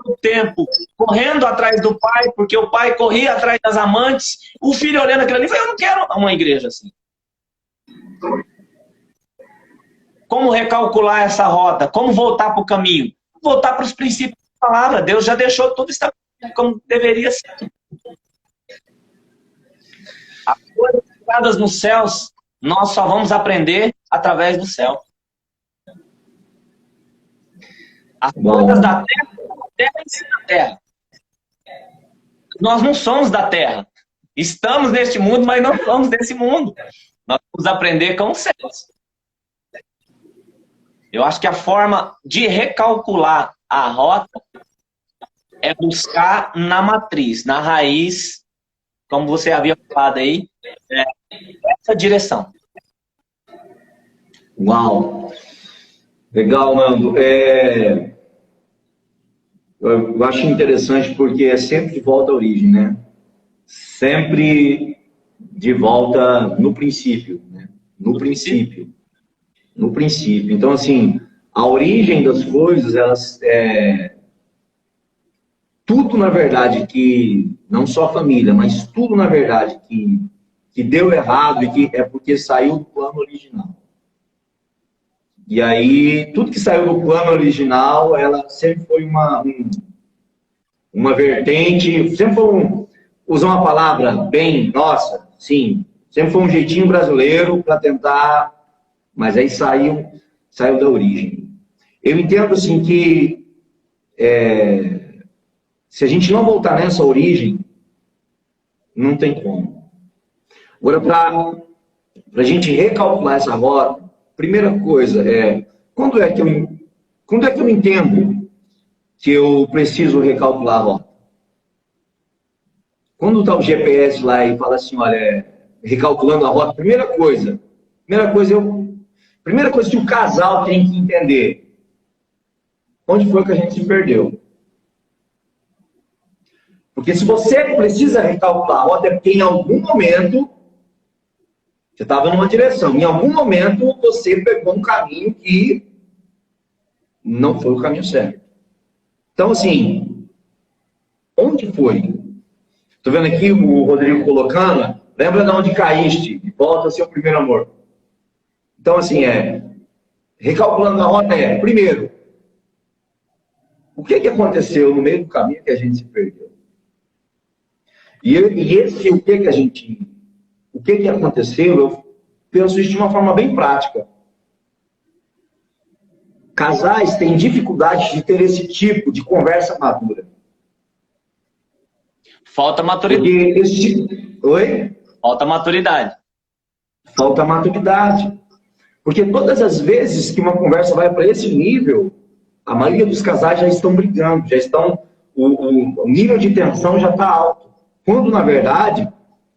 o tempo correndo atrás do pai, porque o pai corria atrás das amantes. O filho olhando aquilo ali, fala, eu não quero uma igreja assim. Como recalcular essa rota? Como voltar para o caminho? Voltar para os princípios da palavra. Deus já deixou tudo estabelecido como deveria ser. As coisas criadas nos céus, nós só vamos aprender através do céu. As coisas da terra ensina a terra. Nós não somos da terra. Estamos neste mundo, mas não somos desse mundo. Nós vamos aprender com os céus. Eu acho que a forma de recalcular a rota é buscar na matriz, na raiz, como você havia falado aí, essa direção. Uau! Legal, Nando. Eu acho interessante porque é sempre de volta à origem, né? Sempre de volta no princípio, né? No princípio. No princípio. Então, assim, a origem das coisas, elas... tudo, na verdade, que... Não só a família, mas tudo, na verdade, que deu errado e que é porque saiu do plano original. E aí, tudo que saiu do plano original, ela sempre foi uma vertente, sempre foi usar uma palavra bem, nossa, sim, sempre foi um jeitinho brasileiro para tentar, mas aí saiu da origem. Eu entendo, assim, que se a gente não voltar nessa origem, não tem como. Agora, para a gente recalcular essa rota, primeira coisa quando é que eu entendo que eu preciso recalcular a rota? Quando está o GPS lá e fala assim, olha, recalculando a rota, primeira coisa que o casal tem que entender, onde foi que a gente se perdeu? Porque se você precisa recalcular a rota, é porque em algum momento você estava numa direção. Em algum momento você pegou um caminho que não foi o caminho certo. Então, assim, onde foi? Estou vendo aqui o Rodrigo colocando, lembra de onde caíste? Volta ao seu primeiro amor. Então, assim, recalculando a rota primeiro, o que aconteceu no meio do caminho que a gente se perdeu? E esse o que aconteceu, eu penso isso de uma forma bem prática. Casais têm dificuldade de ter esse tipo de conversa madura. Falta maturidade. Oi? Falta maturidade. Falta maturidade. Porque todas as vezes que uma conversa vai para esse nível, a maioria dos casais já estão brigando, o nível de tensão já está alto. Quando, na verdade,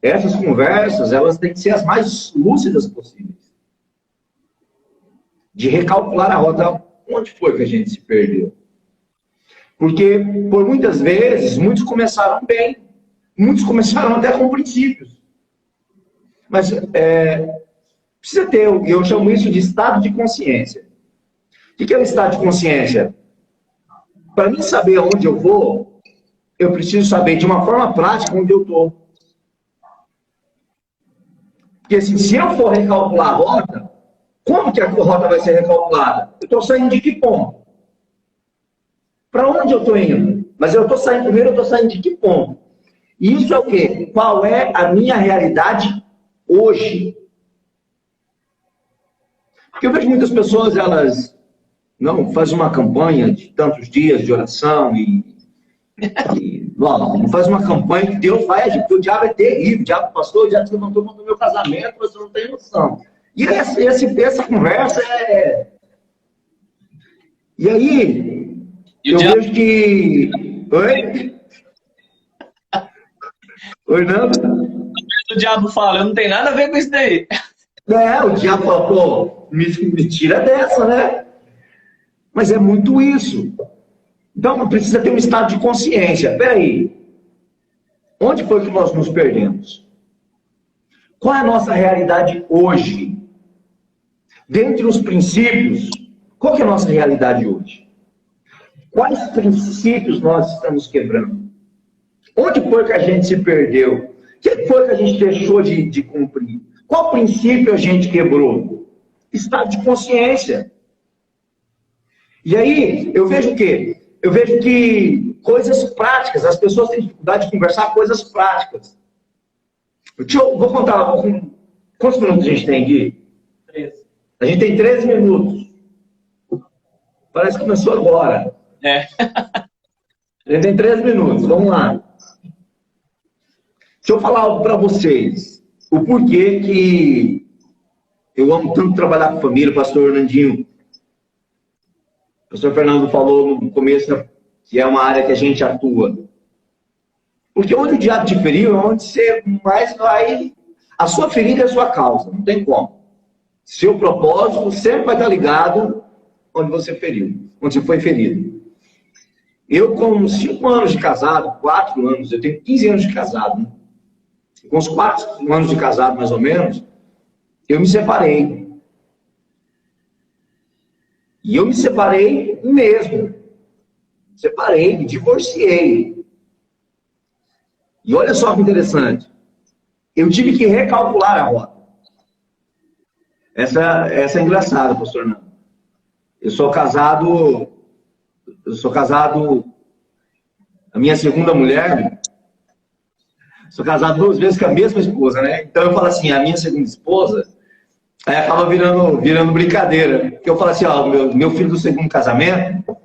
essas conversas, elas têm que ser as mais lúcidas possíveis. De recalcular a rota. Onde foi que a gente se perdeu? Porque, por muitas vezes, muitos começaram bem. Muitos começaram até com princípios. Mas precisa ter, eu chamo isso de estado de consciência. O que é o estado de consciência? Para mim saber aonde eu vou, eu preciso saber de uma forma prática onde eu estou. Porque assim, se eu for recalcular a rota, como que a rota vai ser recalculada? Eu estou saindo de que ponto? Para onde eu estou indo? Mas eu estou saindo de que ponto? Isso é o quê? Qual é a minha realidade hoje? Porque eu vejo muitas pessoas, elas não fazem uma campanha de tantos dias de oração não faz uma campanha que Deus vai agir, porque o diabo é terrível, o diabo pastor, o diabo se levantou contra o meu casamento, você não tem noção. E essa conversa é... E aí, eu vejo que... Oi? Oi, Nando? O diabo fala, eu não tenho nada a ver com isso daí. O diabo fala, pô, me tira dessa, né? Mas é muito isso. Então, precisa ter um estado de consciência. Peraí, onde foi que nós nos perdemos? Qual é a nossa realidade hoje? Dentre os princípios, qual que é a nossa realidade hoje? Quais princípios nós estamos quebrando? Onde foi que a gente se perdeu? O que foi que a gente deixou de cumprir? Qual princípio a gente quebrou? Estado de consciência. E aí, eu vejo o quê? Eu vejo que coisas práticas, as pessoas têm dificuldade de conversar coisas práticas. Vou contar, quantos minutos a gente tem aqui? 13. A gente tem 13 minutos. Parece que começou agora. É. A gente tem 13 minutos, vamos lá. Deixa eu falar algo para vocês. O porquê que eu amo tanto trabalhar com família, pastor Orlandinho. O pastor Fernando falou no começo que é uma área que a gente atua. Porque onde o diabo te feriu é onde você mais vai... A sua ferida é a sua causa, não tem como. Seu propósito sempre vai estar ligado onde você feriu, onde você foi ferido. Eu, com 5 anos de casado, 4 anos, eu tenho 15 anos de casado, né? Com uns 4 anos de casado, mais ou menos, eu me separei. E eu me separei mesmo. Separei, me divorciei. E olha só que interessante. Eu tive que recalcular a rota. Essa é engraçada, pastor Nando. Eu sou casado, a minha segunda mulher, sou casado 2 vezes com a mesma esposa, né? Então eu falo assim, a minha segunda esposa, aí acaba virando brincadeira. Porque eu falo assim, ó, meu filho do segundo casamento,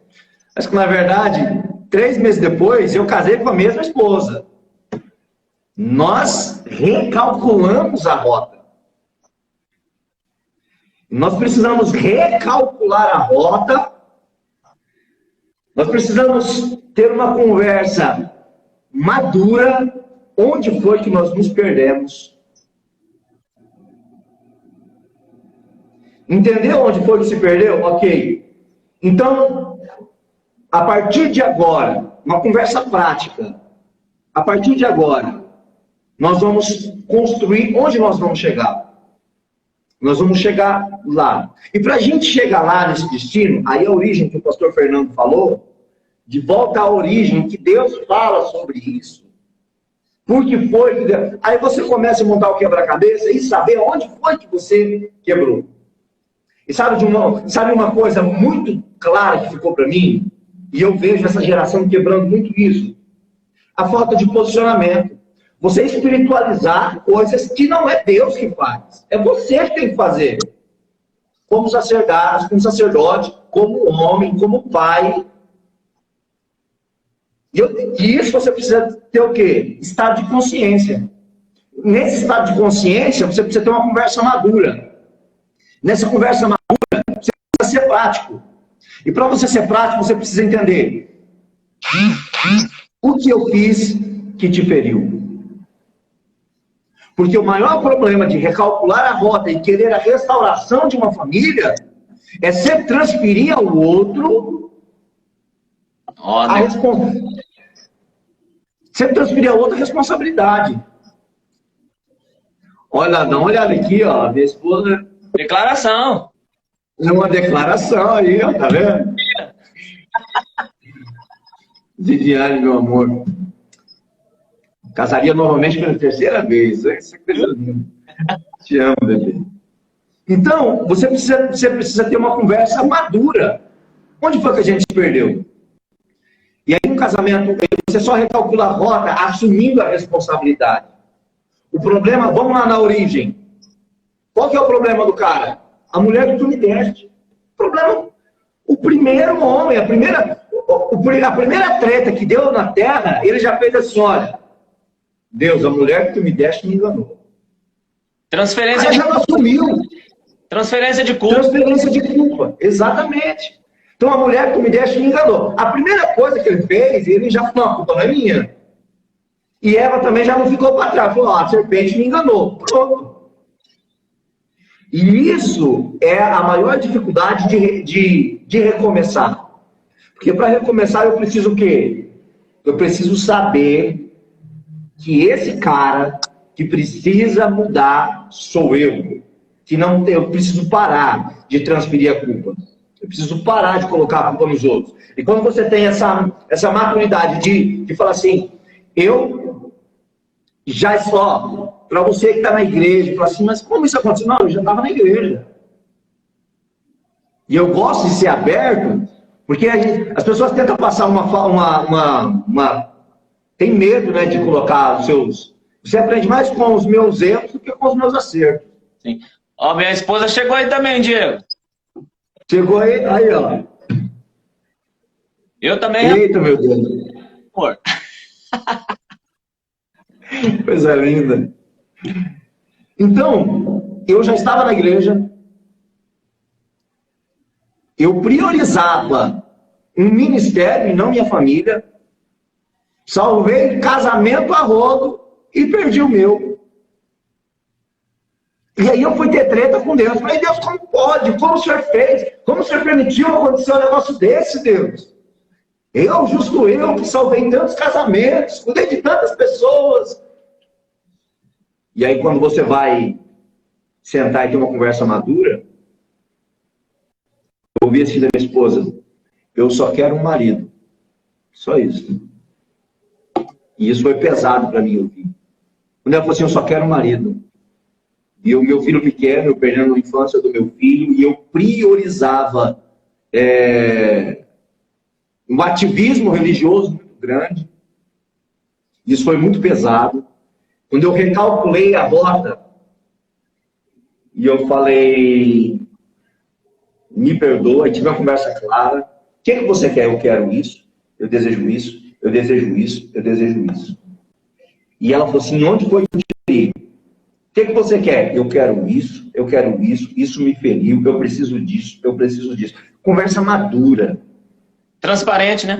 mas que na verdade, 3 meses depois, eu casei com a mesma esposa. Nós recalculamos a rota. Nós precisamos recalcular a rota. Nós precisamos ter uma conversa madura. Onde foi que nós nos perdemos? Entendeu onde foi que se perdeu? Ok. Então, a partir de agora, uma conversa prática. A partir de agora, nós vamos construir onde nós vamos chegar. Nós vamos chegar lá. E para a gente chegar lá nesse destino, aí a origem que o pastor Fernando falou, de volta à origem, que Deus fala sobre isso. Por que foi que Deus... Aí você começa a montar o quebra-cabeça e saber onde foi que você quebrou. E sabe uma coisa muito clara que ficou para mim? E eu vejo essa geração quebrando muito isso. A falta de posicionamento. Você espiritualizar coisas que não é Deus que faz. É você que tem que fazer. Como sacerdote, como homem, como pai. E isso você precisa ter o quê? Estado de consciência. Nesse estado de consciência, você precisa ter uma conversa madura. Nessa conversa madura, você precisa ser prático. E para você ser prático, você precisa entender o que eu fiz que te feriu. Porque o maior problema de recalcular a rota e querer a restauração de uma família é você transferir ao outro você transferir ao outro a responsabilidade. Olha, dá uma olhada aqui, ó. Minha esposa... Declaração. É uma declaração aí, ó, tá vendo? Didiane, meu amor. Casaria novamente pela 3ª vez. Isso é coisa linda. Te amo, bebê. Então, você precisa ter uma conversa madura. Onde foi que a gente se perdeu? E aí, um casamento, você só recalcula a rota assumindo a responsabilidade. O problema, vamos lá na origem. Qual que é o problema do cara? A mulher que tu me deste. O problema, o primeiro homem, a primeira treta que deu na terra, ele já fez assim, olha, Deus, a mulher que tu me deste me enganou. Transferência de culpa. Transferência de culpa. Transferência de culpa, exatamente. Então a mulher que tu me deste me enganou. A primeira coisa que ele fez, ele já falou, não, a culpa não é minha. E Eva também já não ficou para trás. Falou, a serpente me enganou. Pronto. E isso é a maior dificuldade de recomeçar. Porque para recomeçar eu preciso o quê? Eu preciso saber que esse cara que precisa mudar sou eu. Que não, eu preciso parar de transferir a culpa. Eu preciso parar de colocar a culpa nos outros. E quando você tem essa maturidade de falar assim, eu já só, para você que está na igreja, fala assim, mas como isso aconteceu? Não, eu já estava na igreja. E eu gosto de ser aberto, porque as pessoas tentam passar tem medo, né, de colocar os seus... Você aprende mais com os meus erros do que com os meus acertos. Sim. Ó, minha esposa chegou aí também, Diego. Chegou aí, ó. Eu também. Eita, meu Deus. Amor. Coisa linda. Então, eu já estava na igreja. Eu priorizava um ministério e não minha família. Salvei casamento a rodo e perdi o meu. E aí eu fui ter treta com Deus. Falei, Deus, como pode? Como o Senhor fez? Como o Senhor permitiu acontecer um negócio desse, Deus? Justo eu, que salvei tantos casamentos, cuidei de tantas pessoas. E aí quando você vai sentar e ter uma conversa madura, eu ouvi assim da minha esposa, eu só quero um marido. Só isso. E isso foi pesado para mim ouvir. Quando ela falou assim, eu só quero um marido. E o meu filho pequeno, eu perdendo a infância do meu filho, e eu priorizava um ativismo religioso muito grande. Isso foi muito pesado. Quando eu recalculei a rota, e eu falei, me perdoa, e tive uma conversa clara. O que você quer? Eu quero isso, eu desejo isso, eu desejo isso, eu desejo isso. E ela falou assim, onde foi que eu tirei? O que você quer? Eu quero isso, isso me feriu, eu preciso disso, eu preciso disso. Conversa madura. Transparente, né?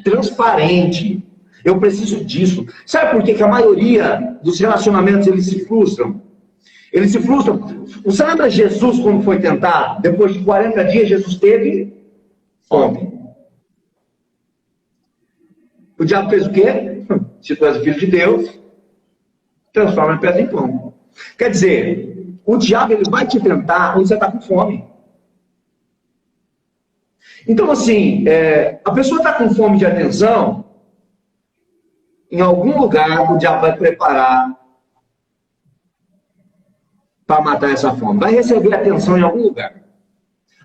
Transparente. Eu preciso disso. Sabe por que a maioria dos relacionamentos eles se frustram? Eles se frustram. Você lembra Jesus quando foi tentar? Depois de 40 dias, Jesus teve fome. O diabo fez o quê? Se tu és o filho de Deus, transforma em pedra em pão. Quer dizer, o diabo ele vai te tentar quando você está com fome. Então, assim, a pessoa está com fome de atenção, em algum lugar o diabo vai preparar para matar essa fome. Vai receber atenção em algum lugar.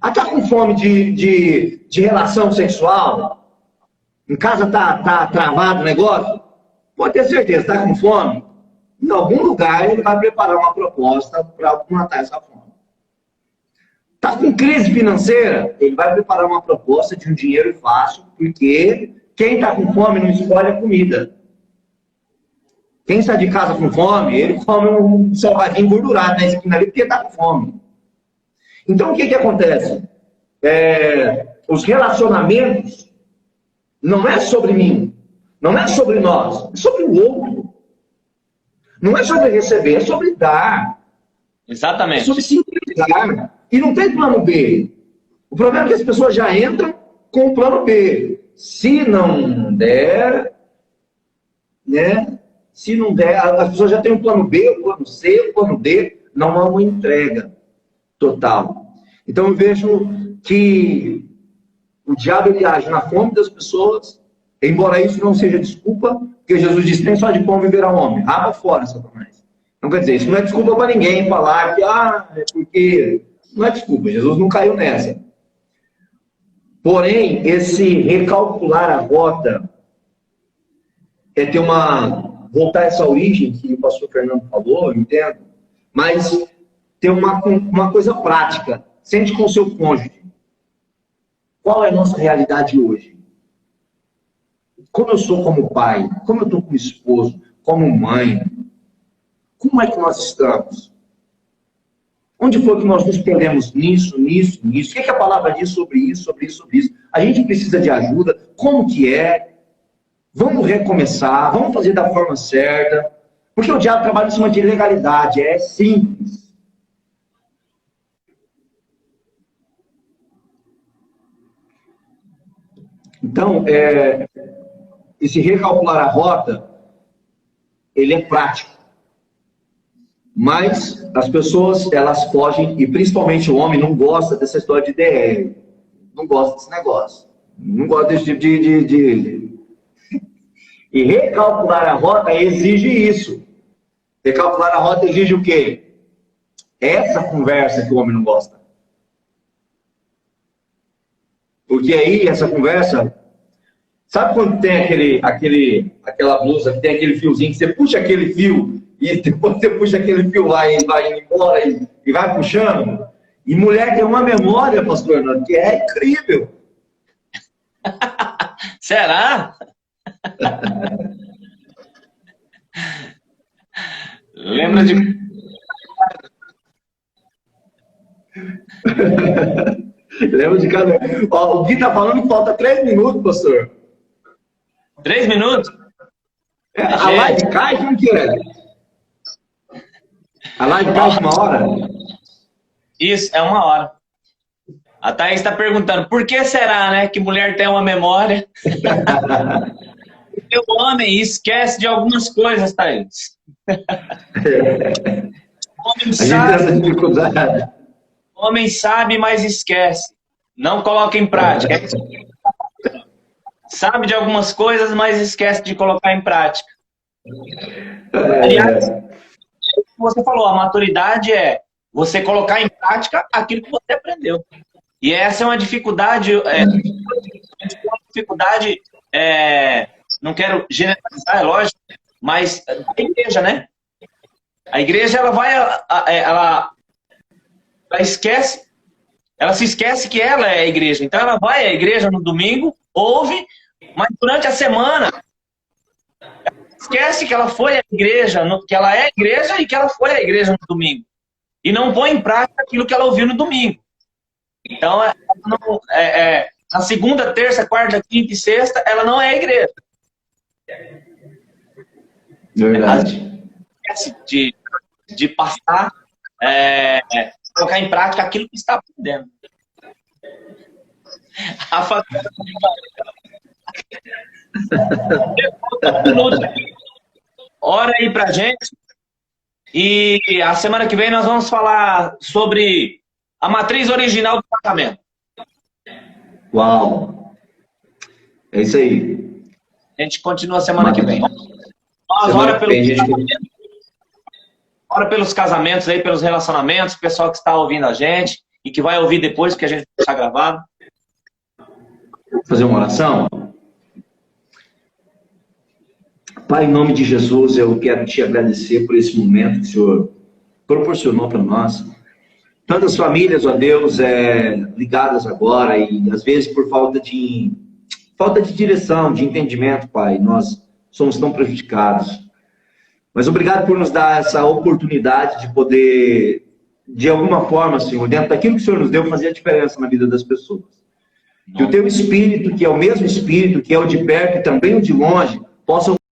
Está com fome de relação sexual? Em casa está travado o negócio? Pode ter certeza, está com fome? Em algum lugar ele vai preparar uma proposta para matar essa fome. Está com crise financeira? Ele vai preparar uma proposta de um dinheiro fácil, porque quem está com fome não escolhe a comida. Quem está de casa com fome, ele come um salgadinho engordurado na esquina ali, porque está com fome. Então o que acontece? Os relacionamentos não é sobre mim, não é sobre nós, é sobre o outro. Não é sobre receber, é sobre dar. Exatamente. É sobre se entregar. E não tem plano B. O problema é que as pessoas já entram com o plano B. Se não der, né? Se não der, as pessoas já têm um plano B, o plano C, o plano D, não há uma entrega total. Então eu vejo que o diabo ele age na fome das pessoas, embora isso não seja desculpa, porque Jesus disse, nem só de pão viverá o homem. Rapa fora, Satanás. Não quer dizer, isso não é desculpa para ninguém falar que, é porque... Não é desculpa, Jesus não caiu nessa. Porém, esse recalcular a rota é ter voltar a essa origem que o pastor Fernando falou, eu entendo, mas ter uma coisa prática. Sente com o seu cônjuge. Qual é a nossa realidade hoje? Como eu sou como pai? Como eu estou como esposo? Como mãe? Como é que nós estamos? Onde foi que nós nos perdemos nisso? O que a palavra diz sobre isso? A gente precisa de ajuda. Como que é? Vamos recomeçar. Vamos fazer da forma certa. Porque o diabo trabalha em cima de legalidade. É simples. Então, esse recalcular a rota, ele é prático. Mas as pessoas, elas fogem, e principalmente o homem não gosta dessa história de DR. Não gosta desse negócio. Não gosta desse tipo de... E recalcular a rota exige isso. Recalcular a rota exige o quê? Essa conversa que o homem não gosta. Porque aí, essa conversa... Sabe quando tem aquela blusa que tem aquele fiozinho, que você puxa aquele fio e depois você puxa aquele fio lá e vai embora e vai puxando? E mulher tem uma memória, pastor Hernando, que é incrível. Será? Lembra de... Lembra de cada... Ó, o Gui tá falando que falta 3 minutos, pastor. 3 minutos? A live cai, como que é? A live cai de 1 hora? Isso, é 1 hora. A Thaís está perguntando, por que será, né, que mulher tem uma memória? Porque o homem esquece de algumas coisas, Thaís. O homem sabe, essa dificuldade. o homem sabe, mas esquece. Não coloca em prática. Sabe de algumas coisas, mas esquece de colocar em prática. Aliás, você falou, a maturidade é você colocar em prática aquilo que você aprendeu. E essa é uma dificuldade, não quero generalizar, é lógico, mas a igreja, né? A igreja, ela esquece, ela se esquece que ela é a igreja. Então ela vai à igreja no domingo, ouve, mas durante a semana esquece que ela foi à igreja, que ela é a igreja e que ela foi à igreja no domingo. E não põe em prática aquilo que ela ouviu no domingo. Então, na segunda, terça, quarta, quinta e sexta, ela não é a igreja. Verdade. De passar, colocar em prática aquilo que está aprendendo. A família... Ora aí pra gente. E a semana que vem nós vamos falar sobre a matriz original do casamento. Uau! É isso aí. A gente continua semana que vem. Nós ora pelos casamentos aí, pelos relacionamentos, o pessoal que está ouvindo a gente e que vai ouvir depois, porque a gente está gravado. Fazer uma oração? Pai, em nome de Jesus, eu quero te agradecer por esse momento que o Senhor proporcionou para nós. Tantas famílias, ó Deus, ligadas agora e às vezes por falta de direção, de entendimento, Pai, nós somos tão prejudicados. Mas obrigado por nos dar essa oportunidade de poder, de alguma forma, Senhor, dentro daquilo que o Senhor nos deu, fazer a diferença na vida das pessoas. Que o Teu Espírito, que é o mesmo Espírito, que é o de perto e também o de longe, possa